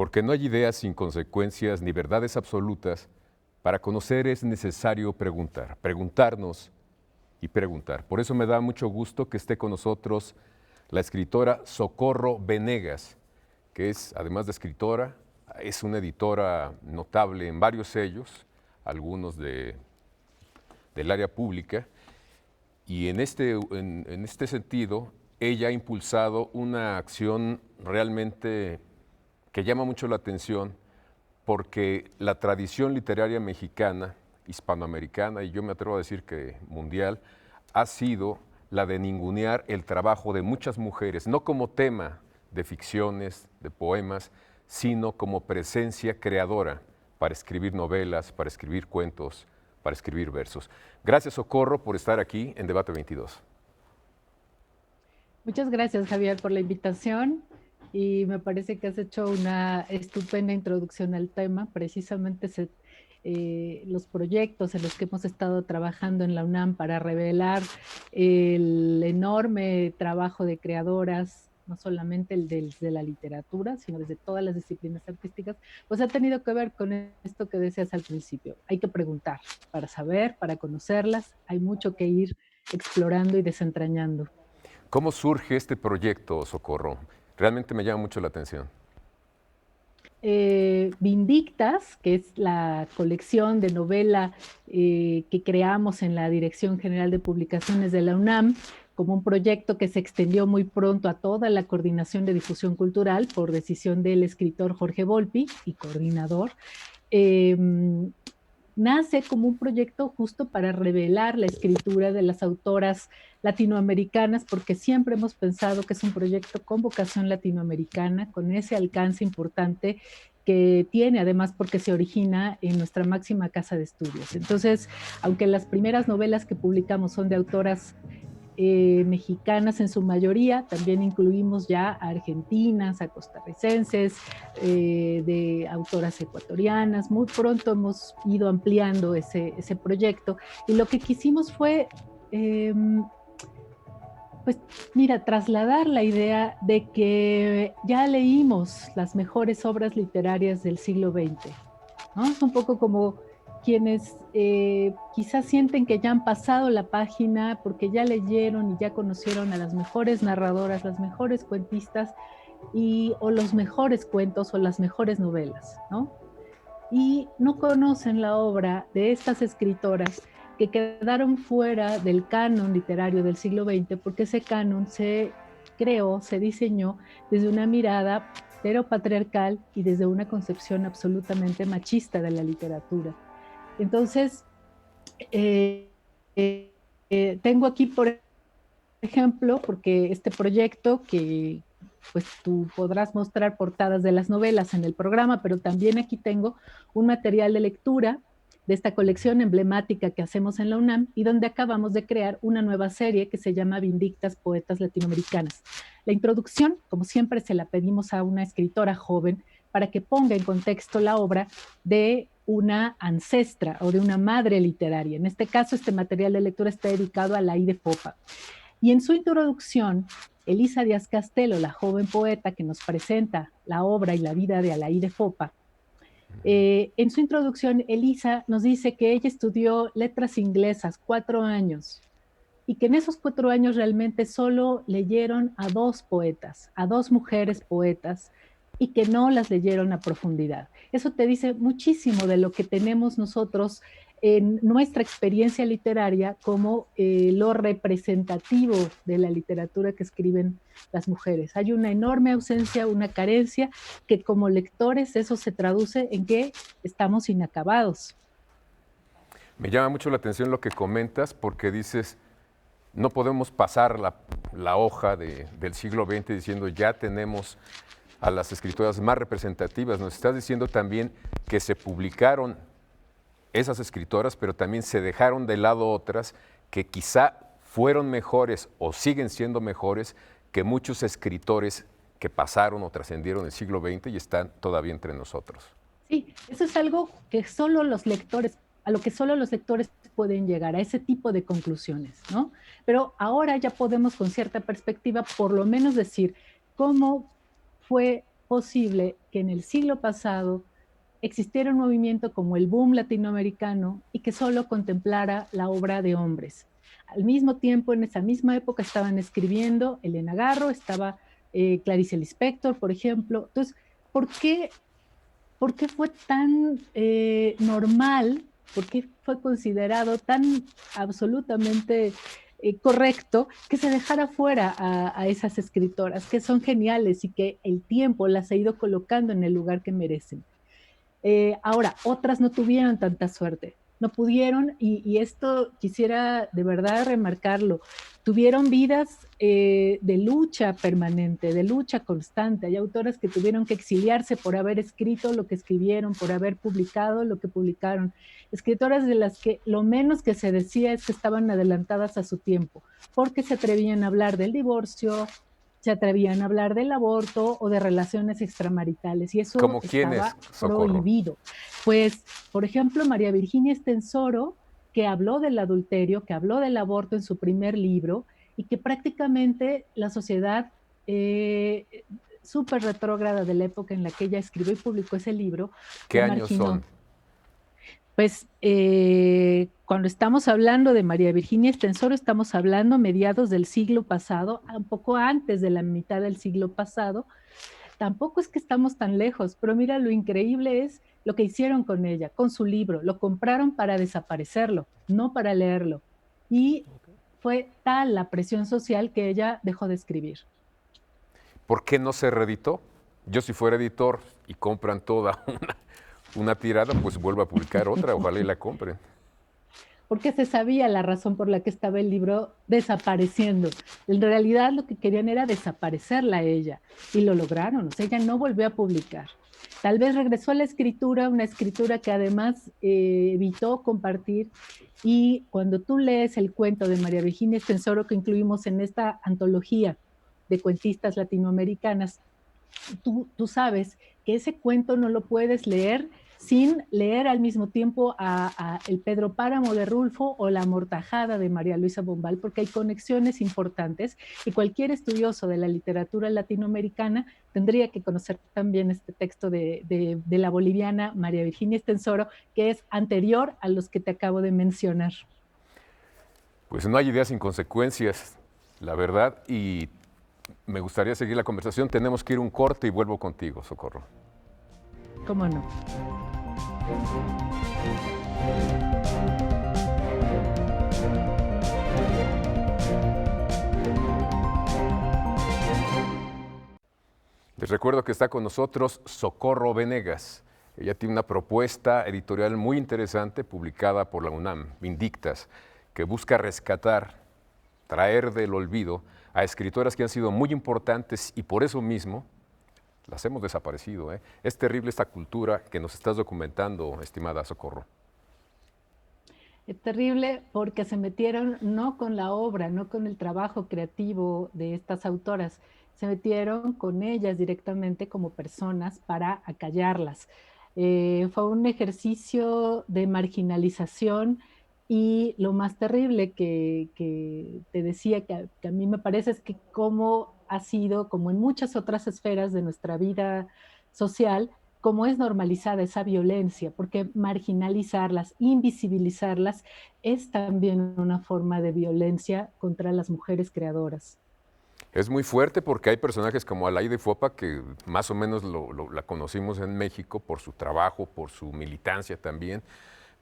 Porque no hay ideas sin consecuencias ni verdades absolutas. Para conocer es necesario preguntar, preguntarnos y preguntar. Por eso me da mucho gusto que esté con nosotros la escritora Socorro Venegas, que es, además de escritora, es una editora notable en varios sellos, algunos del área pública, y en este sentido, ella ha impulsado una acción realmente que llama mucho la atención, porque la tradición literaria mexicana, hispanoamericana, y yo me atrevo a decir que mundial, ha sido la de ningunear el trabajo de muchas mujeres, no como tema de ficciones, de poemas, sino como presencia creadora para escribir novelas, para escribir cuentos, para escribir versos. Gracias, Socorro, por estar aquí en Debate 22. Muchas gracias, Javier, por la invitación y me parece que has hecho una estupenda introducción al tema. Precisamente los proyectos en los que hemos estado trabajando en la UNAM para revelar el enorme trabajo de creadoras, no solamente de la literatura, sino desde todas las disciplinas artísticas, pues ha tenido que ver con esto que decías al principio. Hay que preguntar para saber, para conocerlas. Hay mucho que ir explorando y desentrañando. ¿Cómo surge este proyecto, Socorro? Realmente me llama mucho la atención. Vindictas, que es la colección de novela que creamos en la Dirección General de Publicaciones de la UNAM, como un proyecto que se extendió muy pronto a toda la Coordinación de Difusión Cultural por decisión del escritor Jorge Volpi y coordinador. Eh, Nace como un proyecto justo para revelar la escritura de las autoras latinoamericanas, porque siempre hemos pensado que es un proyecto con vocación latinoamericana, con ese alcance importante que tiene, además porque se origina en nuestra máxima casa de estudios. Entonces, aunque las primeras novelas que publicamos son de autoras mexicanas en su mayoría, también incluimos ya a argentinas, a costarricenses, de autoras ecuatorianas. Muy pronto hemos ido ampliando ese proyecto y lo que quisimos fue, eh, pues mira, trasladar la idea de que ya leímos las mejores obras literarias del siglo XX, ¿no? Es un poco como quienes quizás sienten que ya han pasado la página porque ya leyeron y ya conocieron a las mejores narradoras, las mejores cuentistas o los mejores cuentos o las mejores novelas, ¿no? Y no conocen la obra de estas escritoras que quedaron fuera del canon literario del siglo XX porque ese canon se creó, se diseñó desde una mirada heteropatriarcal y desde una concepción absolutamente machista de la literatura. Entonces, eh, tengo aquí, por ejemplo, porque este proyecto que pues tú podrás mostrar portadas de las novelas en el programa, pero también aquí tengo un material de lectura de esta colección emblemática que hacemos en la UNAM y donde acabamos de crear una nueva serie que se llama Vindictas Poetas Latinoamericanas. La introducción, como siempre, se la pedimos a una escritora joven para que ponga en contexto la obra de una ancestra o de una madre literaria. En este caso, este material de lectura está dedicado a Laíde Popa. Y en su introducción, Elisa Díaz Castelo, la joven poeta que nos presenta la obra y la vida de Alaíde Fopa, en su introducción, Elisa nos dice que ella estudió letras inglesas 4 años y que en esos 4 años realmente solo leyeron a dos poetas, a dos mujeres poetas, y que no las leyeron a profundidad. Eso te dice muchísimo de lo que tenemos nosotros en nuestra experiencia literaria como lo representativo de la literatura que escriben las mujeres. Hay una enorme ausencia, una carencia, que como lectores eso se traduce en que estamos inacabados. Me llama mucho la atención lo que comentas porque dices, no podemos pasar la hoja del siglo XX diciendo ya tenemos a las escritoras más representativas. Nos estás diciendo también que se publicaron esas escritoras, pero también se dejaron de lado otras que quizá fueron mejores o siguen siendo mejores que muchos escritores que pasaron o trascendieron el siglo XX y están todavía entre nosotros. Sí, eso es algo que solo los lectores, a lo que solo los lectores pueden llegar, a ese tipo de conclusiones, ¿no? Pero ahora ya podemos con cierta perspectiva por lo menos decir cómo fue posible que en el siglo pasado existiera un movimiento como el boom latinoamericano y que solo contemplara la obra de hombres. Al mismo tiempo, en esa misma época estaban escribiendo Elena Garro, estaba Clarice Lispector, por ejemplo. Entonces, ¿por qué, por qué fue tan normal? ¿Por qué fue considerado tan absolutamente correcto que se dejara fuera a esas escritoras que son geniales y que el tiempo las ha ido colocando en el lugar que merecen? Ahora, otras no tuvieron tanta suerte, no pudieron, y esto quisiera de verdad remarcarlo, tuvieron vidas de lucha permanente, de lucha constante. Hay autoras que tuvieron que exiliarse por haber escrito lo que escribieron, por haber publicado lo que publicaron. Escritoras de las que lo menos que se decía es que estaban adelantadas a su tiempo, porque se atrevían a hablar del divorcio, se atrevían a hablar del aborto o de relaciones extramaritales, y eso ¿Como quiénes, estaba Socorro? prohibido. Pues, por ejemplo, María Virginia Estensoro, que habló del adulterio, que habló del aborto en su primer libro, y que prácticamente la sociedad eh, súper retrógrada de la época en la que ella escribió y publicó ese libro, ¿Qué la años marginó. son? Pues cuando estamos hablando de María Virginia Estensoro, estamos hablando mediados del siglo pasado, un poco antes de la mitad del siglo pasado. Tampoco es que estamos tan lejos, pero mira, lo increíble es lo que hicieron con ella, con su libro. Lo compraron para desaparecerlo, no para leerlo. Y fue tal la presión social que ella dejó de escribir. ¿Por qué no se reeditó? Yo si fuera editor y compran toda una tirada, pues vuelvo a publicar otra, ojalá y la compren. Porque se sabía la razón por la que estaba el libro desapareciendo. En realidad lo que querían era desaparecerla a ella y lo lograron. O sea, ella no volvió a publicar. Tal vez regresó a la escritura, una escritura que además evitó compartir. Y cuando tú lees el cuento de María Virginia Estensoro que incluimos en esta antología de cuentistas latinoamericanas, tú sabes que ese cuento no lo puedes leer sin leer al mismo tiempo a El Pedro Páramo de Rulfo o La Amortajada de María Luisa Bombal, porque hay conexiones importantes y cualquier estudioso de la literatura latinoamericana tendría que conocer también este texto de la boliviana María Virginia Estensoro, que es anterior a los que te acabo de mencionar. Pues no hay ideas sin consecuencias, la verdad, y me gustaría seguir la conversación. Tenemos que ir un corte y vuelvo contigo, Socorro. ¿Cómo no? Les recuerdo que está con nosotros Socorro Venegas. Ella tiene una propuesta editorial muy interesante publicada por la UNAM, Vindictas, que busca rescatar, traer del olvido a escritoras que han sido muy importantes y por eso mismo las hemos desaparecido. Es terrible esta cultura que nos estás documentando, estimada Socorro. Es terrible porque se metieron no con la obra, no con el trabajo creativo de estas autoras, se metieron con ellas directamente como personas para acallarlas. Fue un ejercicio de marginalización y lo más terrible que te decía que a mí me parece es que como ha sido, como en muchas otras esferas de nuestra vida social, cómo es normalizada esa violencia, porque marginalizarlas, invisibilizarlas, es también una forma de violencia contra las mujeres creadoras. Es muy fuerte porque hay personajes como Alaide Fopa que más o menos la conocimos en México por su trabajo, por su militancia también,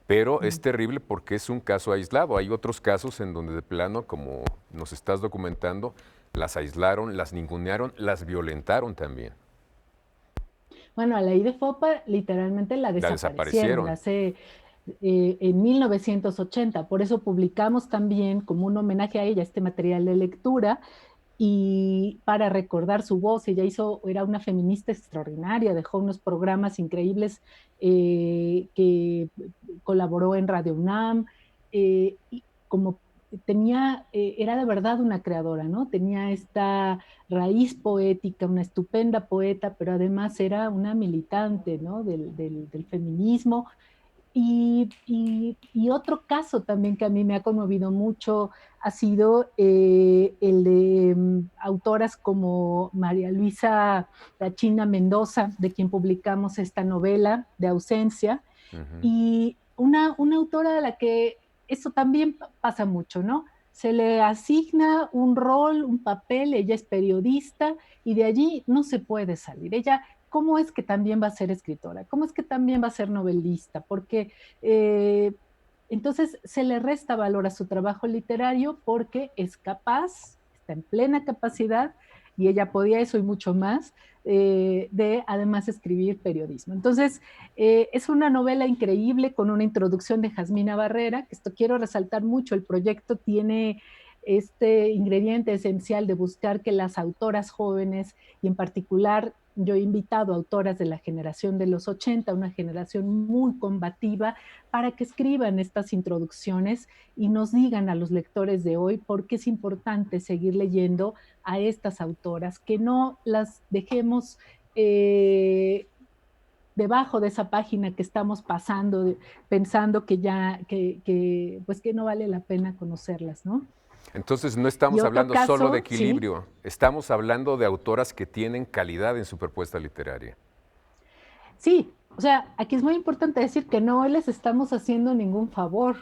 pero es terrible porque es un caso aislado. Hay otros casos en donde de plano, como nos estás documentando, las aislaron, las ningunearon, las violentaron también. Bueno, a la de Fopa literalmente la La desaparecieron desaparecieron. hace en 1980. Por eso publicamos también como un homenaje a ella este material de lectura y para recordar su voz. Ella era una feminista extraordinaria, dejó unos programas increíbles que colaboró en Radio UNAM, y como era de verdad una creadora, ¿no? Tenía esta raíz poética, una estupenda poeta, pero además era una militante, ¿no? Del feminismo Y otro caso también que a mí me ha conmovido mucho ha sido el de autoras como María Luisa La China Mendoza, de quien publicamos esta novela de Ausencia, Ujú. y una autora a la que eso también pasa mucho, ¿no? Se le asigna un rol, un papel, ella es periodista y de allí no se puede salir. Ella, ¿cómo es que también va a ser escritora? ¿Cómo es que también va a ser novelista? Porque eh, entonces se le resta valor a su trabajo literario porque es capaz, está en plena capacidad y ella podía eso y mucho más, de además escribir periodismo. Entonces, es una novela increíble con una introducción de Jazmina Barrera, que esto quiero resaltar mucho, el proyecto tiene este ingrediente esencial de buscar que las autoras jóvenes, y en particular yo he invitado a autoras de la generación de los 80, una generación muy combativa, para que escriban estas introducciones y nos digan a los lectores de hoy por qué es importante seguir leyendo a estas autoras, que no las dejemos debajo de esa página que estamos pasando, pensando que ya, pues que no vale la pena conocerlas, ¿no? Entonces no Y estamos otro hablando solo de caso, sí, equilibrio, estamos hablando de autoras que tienen calidad en su propuesta literaria. sí, o sea, aquí es muy importante decir que no les estamos haciendo ningún favor.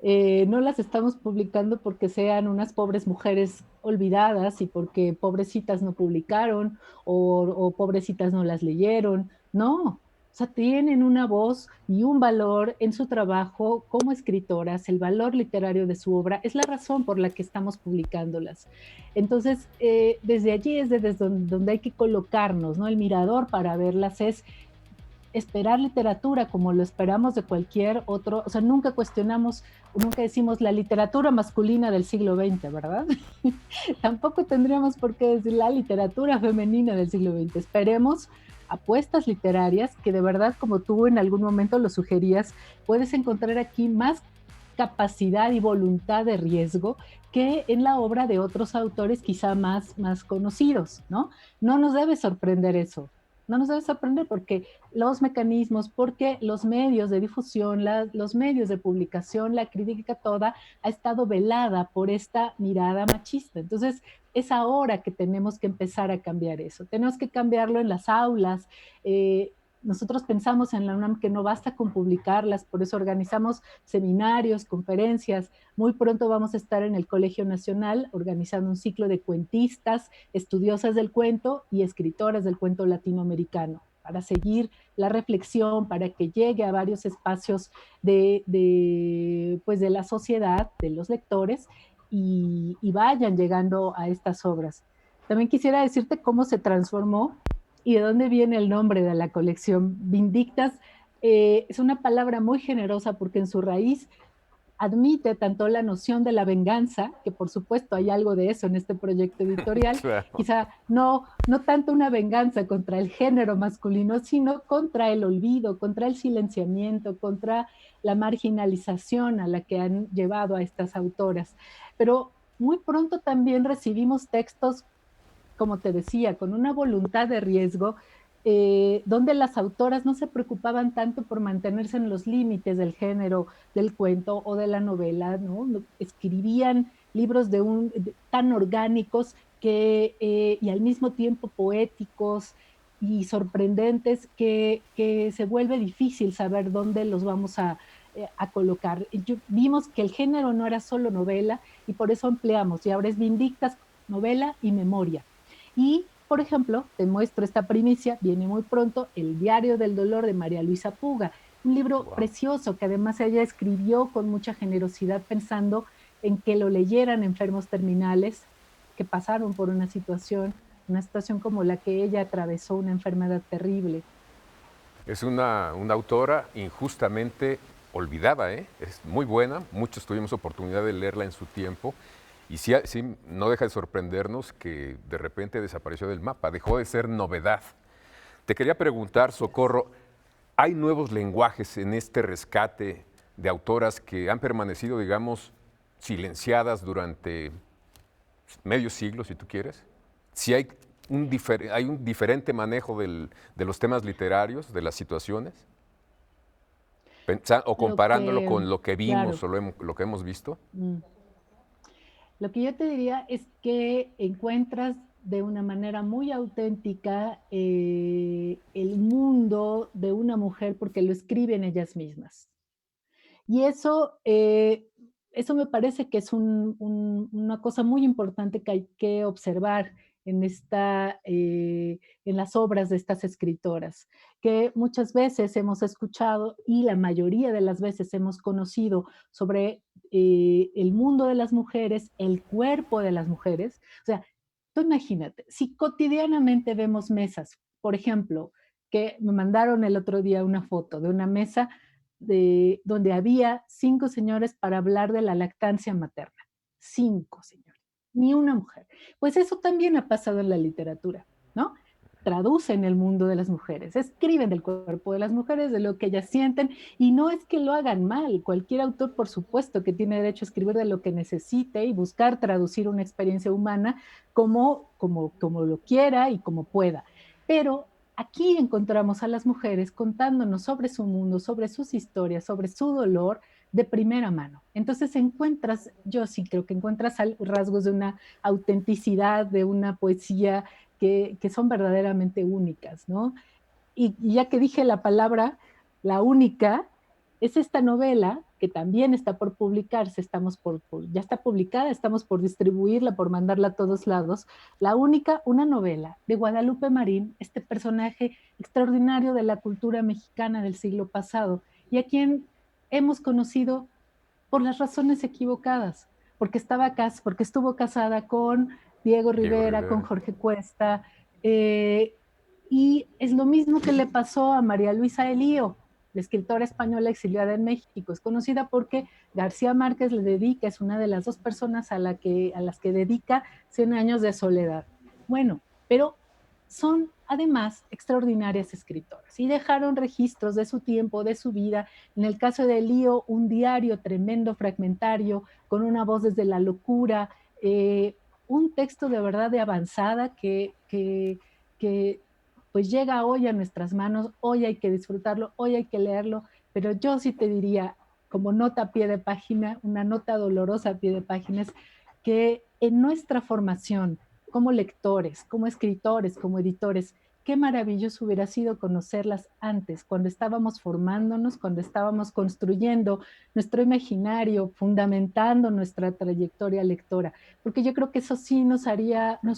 No las estamos publicando porque sean unas pobres mujeres olvidadas y porque pobrecitas no publicaron o pobrecitas no las leyeron. No, o sea, tienen una voz y un valor en su trabajo como escritoras, el valor literario de su obra es la razón por la que estamos publicándolas. Entonces, desde allí es desde donde hay que colocarnos, ¿no? El mirador para verlas es esperar literatura como lo esperamos de cualquier otro, o sea, nunca cuestionamos, nunca decimos la literatura masculina del siglo XX, ¿verdad? Tampoco tendríamos por qué decir la literatura femenina del siglo XX. Esperemos apuestas literarias que de verdad, como tú en algún momento lo sugerías, puedes encontrar aquí más capacidad y voluntad de riesgo que en la obra de otros autores quizá más conocidos, ¿no? No nos debe sorprender eso. No nos debe sorprender porque los mecanismos, porque los medios de difusión, los medios de publicación, la crítica toda ha estado velada por esta mirada machista. Entonces, es ahora que tenemos que empezar a cambiar eso. Tenemos que cambiarlo en las aulas. Nosotros pensamos en la UNAM que no basta con publicarlas, por eso organizamos seminarios, conferencias. Muy pronto vamos a estar en el Colegio Nacional organizando un ciclo de cuentistas, estudiosas del cuento y escritoras del cuento latinoamericano para seguir la reflexión, para que llegue a varios espacios pues de la sociedad, de los lectores, y vayan llegando a estas obras. También quisiera decirte cómo se transformó y de dónde viene el nombre de la colección. Vindictas es una palabra muy generosa porque en su raíz admite tanto la noción de la venganza, que por supuesto hay algo de eso en este proyecto editorial, Claro. quizá no tanto una venganza contra el género masculino, sino contra el olvido, contra el silenciamiento, contra la marginalización a la que han llevado a estas autoras. Pero muy pronto también recibimos textos, como te decía, con una voluntad de riesgo, donde las autoras no se preocupaban tanto por mantenerse en los límites del género, del cuento o de la novela, ¿no? Escribían libros tan orgánicos y al mismo tiempo poéticos y sorprendentes que se vuelve difícil saber dónde los vamos a colocar. Vimos que el género no era solo novela y por eso ampliamos y ahora es Vindictas, novela y memoria. Y, por ejemplo, te muestro esta primicia, viene muy pronto, El diario del dolor de María Luisa Puga, un libro Wow. precioso que además ella escribió con mucha generosidad pensando en que lo leyeran enfermos terminales que pasaron por una situación como la que ella atravesó, una enfermedad terrible. Es una autora injustamente olvidada, ¿eh? Es muy buena, muchos tuvimos oportunidad de leerla en su tiempo y sí, sí, no deja de sorprendernos que de repente desapareció del mapa, dejó de ser novedad. Te quería preguntar, Así es. Socorro, ¿hay nuevos lenguajes en este rescate de autoras que han permanecido, digamos, silenciadas durante medio siglo, si tú quieres? Si hay hay un diferente manejo de los temas literarios, de las situaciones. O Lo comparándolo que, con lo que claro, vimos o lo que hemos visto. mm, lo que yo te diría es que encuentras de una manera muy auténtica el mundo de una mujer porque lo escriben ellas mismas. Y eso me parece que es una cosa muy importante que hay que observar en en las obras de estas escritoras, que muchas veces hemos escuchado y la mayoría de las veces hemos conocido sobre el mundo de las mujeres, el cuerpo de las mujeres. O sea, tú imagínate, si cotidianamente vemos mesas, por ejemplo, que me mandaron el otro día una foto de una mesa donde había 5 señores para hablar de la lactancia materna. 5 señores, ni una mujer. Pues eso también ha pasado en la literatura, ¿no? Traducen el mundo de las mujeres, escriben del cuerpo de las mujeres, de lo que ellas sienten, y no es que lo hagan mal. Cualquier autor, por supuesto, que tiene derecho a escribir de lo que necesite y buscar traducir una experiencia humana como lo quiera y como pueda. Pero aquí encontramos a las mujeres contándonos sobre su mundo, sobre sus historias, sobre su dolor de primera mano. Entonces yo sí creo que encuentras rasgos de una autenticidad, de una poesía que son verdaderamente únicas, ¿no? Y ya que dije la palabra, la única, es esta novela que también está por publicarse, ya está publicada, estamos por distribuirla, por mandarla a todos lados. La única, una novela de Guadalupe Marín, este personaje extraordinario de la cultura mexicana del siglo pasado, y a quien hemos conocido por las razones equivocadas, porque estuvo casada con Diego Diego Rivera, con Rivera. Jorge Cuesta, eh, y es lo mismo que le pasó a María Luisa Elío, la escritora española exiliada en México. Es conocida porque García Márquez le dedica, es una de las dos personas a las que dedica Cien años de soledad. Bueno, pero son además extraordinarias escritoras y dejaron registros de su tiempo, de su vida. En el caso de Elío, un diario tremendo, fragmentario, con una voz desde la locura, un texto de verdad de avanzada que pues llega hoy a nuestras manos, hoy hay que disfrutarlo, hoy hay que leerlo, pero yo sí te diría, como nota a pie de página, una nota dolorosa a pie de página, es que en nuestra formación como lectores, como escritores, como editores, qué maravilloso hubiera sido conocerlas antes, cuando estábamos formándonos, cuando estábamos construyendo nuestro imaginario, fundamentando nuestra trayectoria lectora, porque yo creo que eso sí nos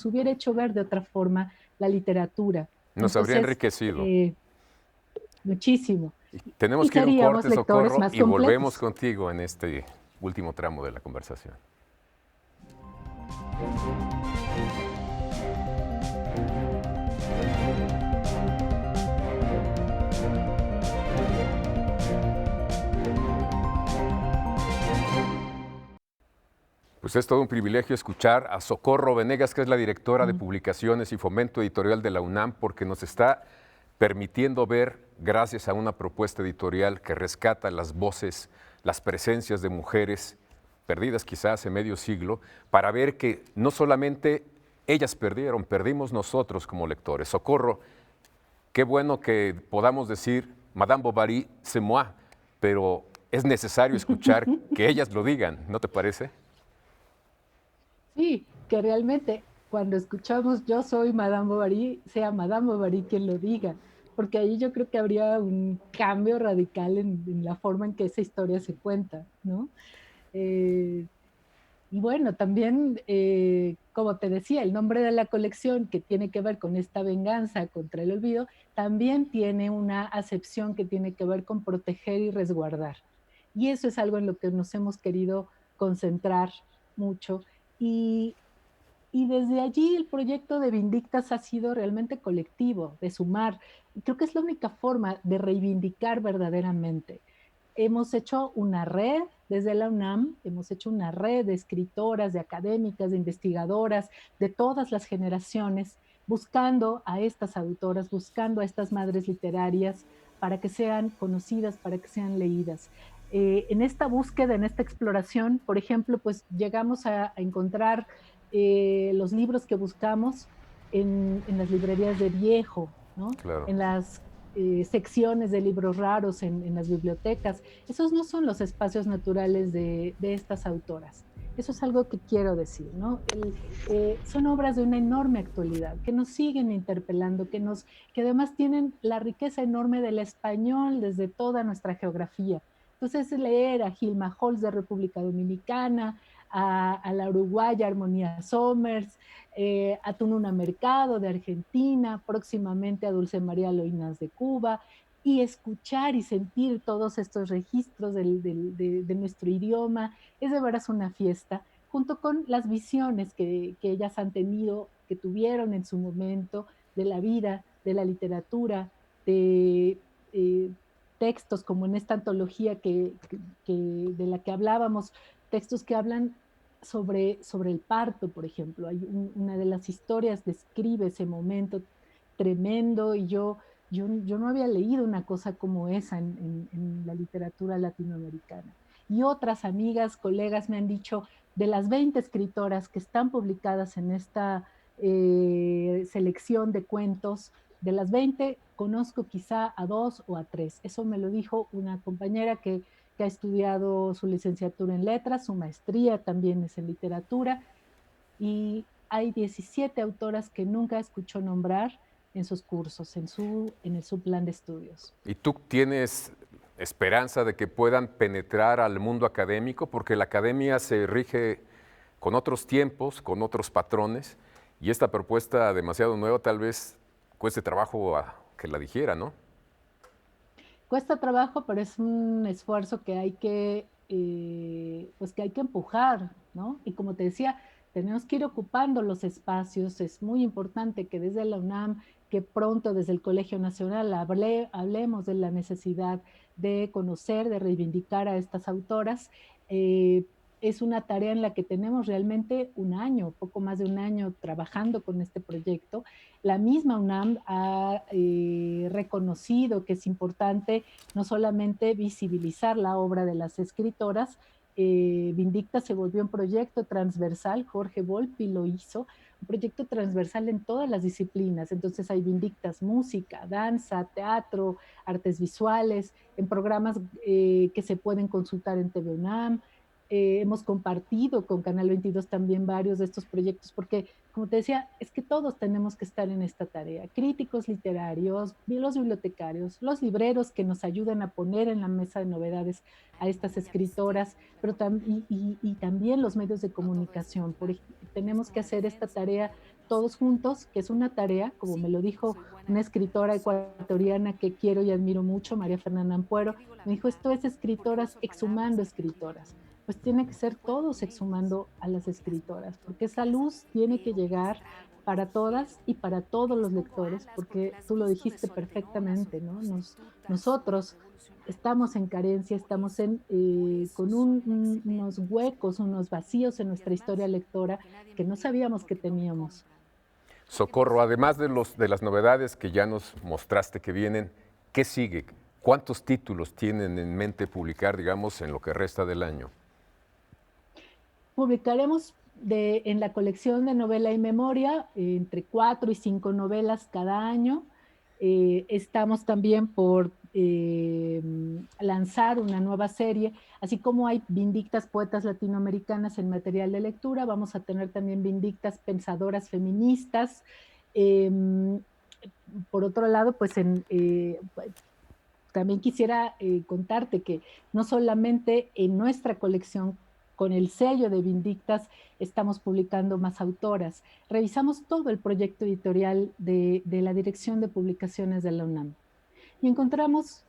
hubiera hecho ver de otra forma la literatura. Nos habría Entonces, enriquecido. muchísimo. Tenemos Y que ir a un seríamos corte, lectores Socorro, más y volvemos completos. contigo en este último tramo de la conversación. Pues es todo un privilegio escuchar a Socorro Venegas, que es la directora de Mm. Publicaciones y Fomento Editorial de la UNAM, porque nos está permitiendo ver, gracias a una propuesta editorial que rescata las voces, las presencias de mujeres perdidas quizás hace medio siglo, para ver que no solamente ellas perdieron, perdimos nosotros como lectores. Socorro, qué bueno que podamos decir Madame Bovary, c'est moi, pero es necesario escuchar que ellas lo digan, ¿no te parece? Sí, que realmente cuando escuchamos Yo soy Madame Bovary, sea Madame Bovary quien lo diga, porque ahí yo creo que habría un cambio radical en la forma en que esa historia se cuenta, ¿no? Eh, y bueno, también, como te decía, el nombre de la colección, que tiene que ver con esta venganza contra el olvido, también tiene una acepción que tiene que ver con proteger y resguardar. Y eso es algo en lo que nos hemos querido concentrar mucho. Y, y desde allí el proyecto de Vindictas ha sido realmente colectivo, de sumar. Y creo que es la única forma de reivindicar verdaderamente. Hemos hecho una red desde la UNAM, hemos hecho una red de escritoras, de académicas, de investigadoras, de todas las generaciones, buscando a estas autoras, buscando a estas madres literarias para que sean conocidas, para que sean leídas. En esta búsqueda, en esta exploración, por ejemplo, pues llegamos a encontrar los libros que buscamos en las librerías de viejo, ¿no? Claro. En las secciones de libros raros en las bibliotecas. Esos no son los espacios naturales de estas autoras. Eso es algo que quiero decir, ¿no? Son obras de una enorme actualidad, que nos siguen interpelando, que además tienen la riqueza enorme del español desde toda nuestra geografía. Entonces, leer a Gilma Holtz de República Dominicana, a la uruguaya Armonía Somers, a Tununa Mercado de Argentina, próximamente a Dulce María Loinaz de Cuba, y escuchar y sentir todos estos registros de nuestro idioma, es de veras una fiesta, junto con las visiones que ellas han tenido, que tuvieron en su momento de la vida, de la literatura, de eh, textos como en esta antología de la que hablábamos, textos que hablan sobre el parto, por ejemplo. Una de las historias describe ese momento tremendo y yo no había leído una cosa como esa en la literatura latinoamericana. Y otras amigas, colegas me han dicho, de las 20 escritoras que están publicadas en esta selección de cuentos, de las 20 conozco quizá a 2 o a 3. Eso me lo dijo una compañera que ha estudiado su licenciatura en letras, su maestría también es en literatura, y hay 17 autoras que nunca escuchó nombrar en sus cursos, en su plan de estudios. ¿Y tú tienes esperanza de que puedan penetrar al mundo académico? Porque la academia se rige con otros tiempos, con otros patrones, y esta propuesta demasiado nueva tal vez cueste trabajo que la digiera, ¿no? Cuesta trabajo, pero es un esfuerzo que pues que hay que empujar, ¿no? Y como te decía, tenemos que ir ocupando los espacios. Es muy importante que desde la UNAM, que pronto desde el Colegio Nacional hablemos de la necesidad de conocer, de reivindicar a estas autoras. Eh, es una tarea en la que tenemos realmente un año, poco más de un año trabajando con este proyecto. La misma UNAM ha reconocido que es importante no solamente visibilizar la obra de las escritoras, Vindicta se volvió un proyecto transversal, Jorge Volpi lo hizo, un proyecto transversal en todas las disciplinas. Entonces hay Vindictas música, danza, teatro, artes visuales, en programas que se pueden consultar en TV UNAM. Hemos compartido con Canal 22 también varios de estos proyectos, porque, como te decía, es que todos tenemos que estar en esta tarea. Críticos literarios, los bibliotecarios, los libreros que nos ayudan a poner en la mesa de novedades a estas escritoras, pero y también los medios de comunicación. Tenemos que hacer esta tarea todos juntos, que es una tarea, como me lo dijo una escritora ecuatoriana que quiero y admiro mucho, María Fernanda Ampuero, me dijo, esto es escritoras exhumando escritoras, pues tiene que ser todos exhumando a las escritoras, porque esa luz tiene que llegar para todas y para todos los lectores, porque tú lo dijiste perfectamente, ¿no? Nosotros estamos en carencia, estamos con unos huecos, unos vacíos en nuestra historia lectora que no sabíamos que teníamos. Socorro, además de las novedades que ya nos mostraste que vienen, ¿qué sigue? ¿Cuántos títulos tienen en mente publicar, digamos, en lo que resta del año? Publicaremos en la colección de novela y memoria entre 4 y 5 novelas cada año. Estamos también por lanzar una nueva serie, así como hay Vindictas Poetas Latinoamericanas en material de lectura, vamos a tener también Vindictas Pensadoras Feministas. Por otro lado, pues también quisiera contarte que no solamente en nuestra colección con el sello de Vindictas estamos publicando más autoras. Revisamos todo el proyecto editorial de la Dirección de Publicaciones de la UNAM y encontramos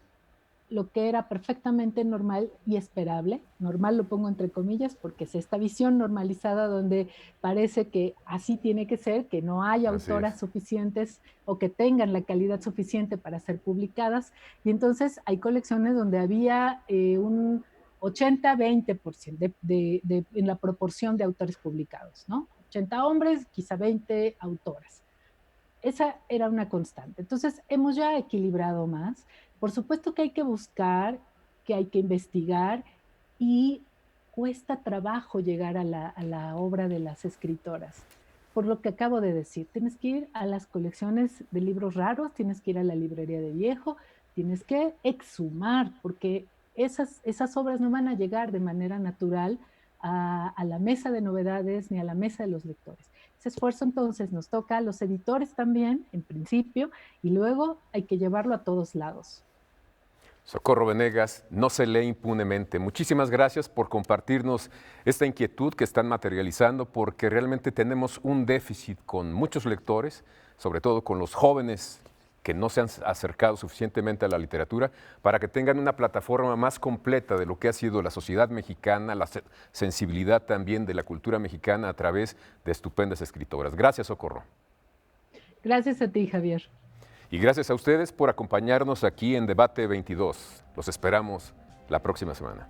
lo que era perfectamente normal y esperable. Normal lo pongo entre comillas porque es esta visión normalizada donde parece que así tiene que ser, que no hay autoras suficientes o que tengan la calidad suficiente para ser publicadas. Y entonces hay colecciones donde había un 80-20% en la proporción de autores publicados, ¿no? 80 hombres, quizá 20 autoras. Esa era una constante. Entonces, hemos ya equilibrado más. Por supuesto que hay que buscar, que hay que investigar y cuesta trabajo llegar a la obra de las escritoras, por lo que acabo de decir. Tienes que ir a las colecciones de libros raros, tienes que ir a la librería de viejo, tienes que exhumar, porque esas obras no van a llegar de manera natural a la mesa de novedades ni a la mesa de los lectores. Ese esfuerzo entonces nos toca a los editores también, en principio, y luego hay que llevarlo a todos lados. Socorro Venegas, no se lee impunemente. Muchísimas gracias por compartirnos esta inquietud que están materializando, porque realmente tenemos un déficit con muchos lectores, sobre todo con los jóvenes que no se han acercado suficientemente a la literatura, para que tengan una plataforma más completa de lo que ha sido la sociedad mexicana, la sensibilidad también de la cultura mexicana a través de estupendas escritoras. Gracias, Socorro. Gracias a ti, Javier. Y gracias a ustedes por acompañarnos aquí en Debate 22. Los esperamos la próxima semana.